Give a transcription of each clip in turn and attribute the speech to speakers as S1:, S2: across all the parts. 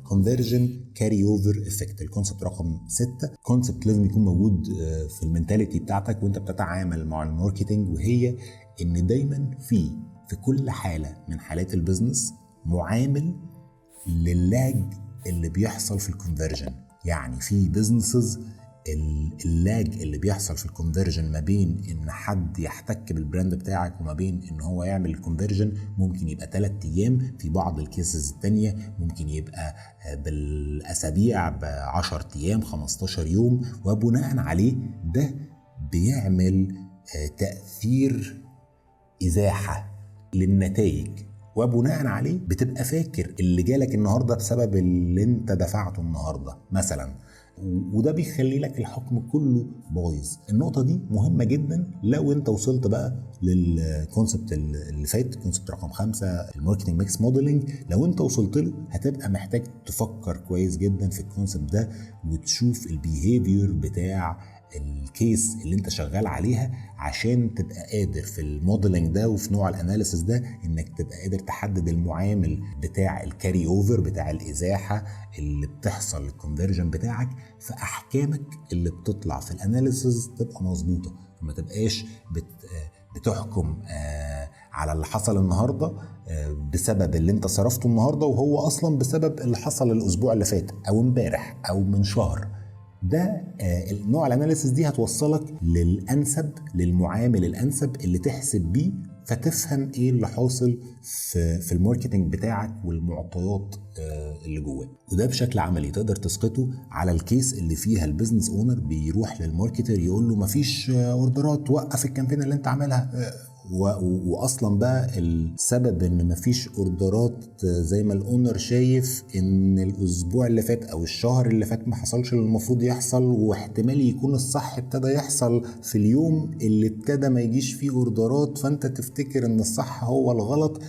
S1: conversion carry over effect. الكونسبت رقم 6 كونسبت لازم يكون موجود في المنتاليتي بتاعتك وانت بتتعامل مع الماركتينج، وهي ان دايما في كل حالة من حالات البيزنس معامل للاج اللي بيحصل في الكونفرجن. يعني في بيزنسز اللاج اللي بيحصل في الكونفرجن ما بين ان حد يحتك بالبراند بتاعك وما بين ان هو يعمل الكونفرجن ممكن يبقى 3 ايام، في بعض الكيسز التانية ممكن يبقى بالاسابيع، ب10 ايام، 15 يوم، وبناء عليه ده بيعمل تأثير ازاحة للنتائج، وبناء عليه بتبقى فاكر اللي جالك النهاردة بسبب اللي انت دفعته النهاردة مثلا، وده بيخلي لك الحكم كله بايظ. النقطة دي مهمة جدا. لو انت وصلت بقى للكونسبت اللي فات، كونسبت رقم 5 الماركتنج ميكس موديلنج، لو انت وصلت له هتبقى محتاج تفكر كويس جدا في الكونسبت ده وتشوف البيهيفير بتاع الكيس اللي انت شغال عليها، عشان تبقى قادر في الموديلنج ده وفي نوع الاناليسيس ده انك تبقى قادر تحدد المعامل بتاع الكاري اوفر، بتاع الازاحه اللي بتحصل للكونفرجن بتاعك، فاحكامك اللي بتطلع في الاناليسيس تبقى مظبوطه، فما تبقاش بتحكم على اللي حصل النهارده بسبب اللي انت صرفته النهارده وهو اصلا بسبب اللي حصل الاسبوع اللي فات او امبارح او من شهر. ده النوع الاناليسيس دي هتوصلك للانسب، للمعامل الانسب اللي تحسب بيه فتفهم ايه اللي حاصل في الماركتنج بتاعك والمعطيات اللي جواه. وده بشكل عملي تقدر تسقطه على الكيس اللي فيها البيزنس اونر بيروح للماركتر يقول له مفيش اوردرات، وقف الكامبين اللي انت عاملها. واصلا بقى السبب ان مفيش اوردرات زي ما الاونر شايف ان الاسبوع اللي فات او الشهر اللي فات ما حصلش اللي المفروض يحصل، واحتمال يكون الصح ابتدى يحصل في اليوم اللي ابتدى ما يجيش فيه اوردرات، فانت تفتكر ان الصح هو الغلط،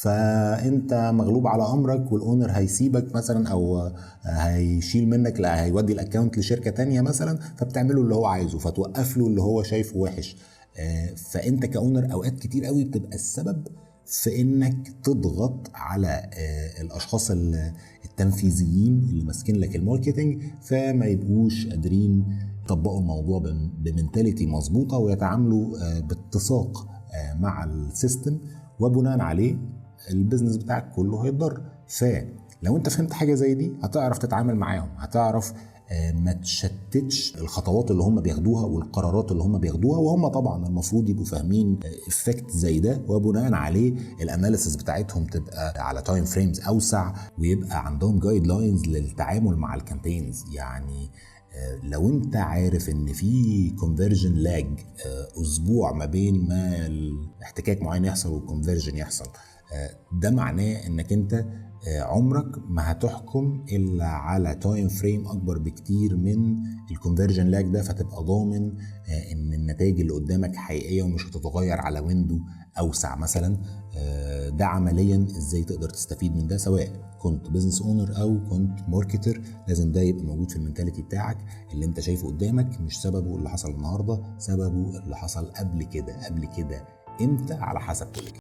S1: فانت مغلوب على امرك والاونر هيسيبك مثلا او هيشيل منك، لا هيودي الاكاونت لشركة تانية مثلا، فبتعمله اللي هو عايزه فتوقف له اللي هو شايفه وحش. فانت كاونر اوقات كتير قوي بتبقى السبب في انك تضغط على الاشخاص التنفيذيين اللي ماسكين لك الماركتنج، فما يبقوش قادرين يطبقوا الموضوع بمنتاليتي مظبوطه ويتعاملوا باتساق مع السيستم، وبناء عليه البيزنس بتاعك كله هيتضرر. فلو انت فهمت حاجه زي دي هتعرف تتعامل معاهم، هتعرف ما تشتتش الخطوات اللي هم بياخدوها والقرارات اللي هم بياخدوها، وهم طبعا المفروض يبقوا فاهمين افكت زي ده، وبناء عليه الاناليسيس بتاعتهم تبقى على تايم فريمز اوسع، ويبقى عندهم جايد لاينز للتعامل مع الكامبينز. يعني لو انت عارف ان في كونفرجن لاج اسبوع ما بين ما الاحتكاك معين يحصل والكونفرجن يحصل، ده معناه انك انت عمرك ما هتحكم الا على تايم فريم اكبر بكتير من الكونفرجن لاج ده، فتبقى ضامن ان النتائج اللي قدامك حقيقيه ومش هتتغير على ويندو اوسع مثلا. ده عمليا ازاي تقدر تستفيد من ده سواء كنت بزنس اونر او كنت ماركتر. لازم ده يبقى موجود في المنتاليتي بتاعك، اللي انت شايفه قدامك مش سببه اللي حصل النهارده، سببه اللي حصل قبل كده امتى على حسب كل كده.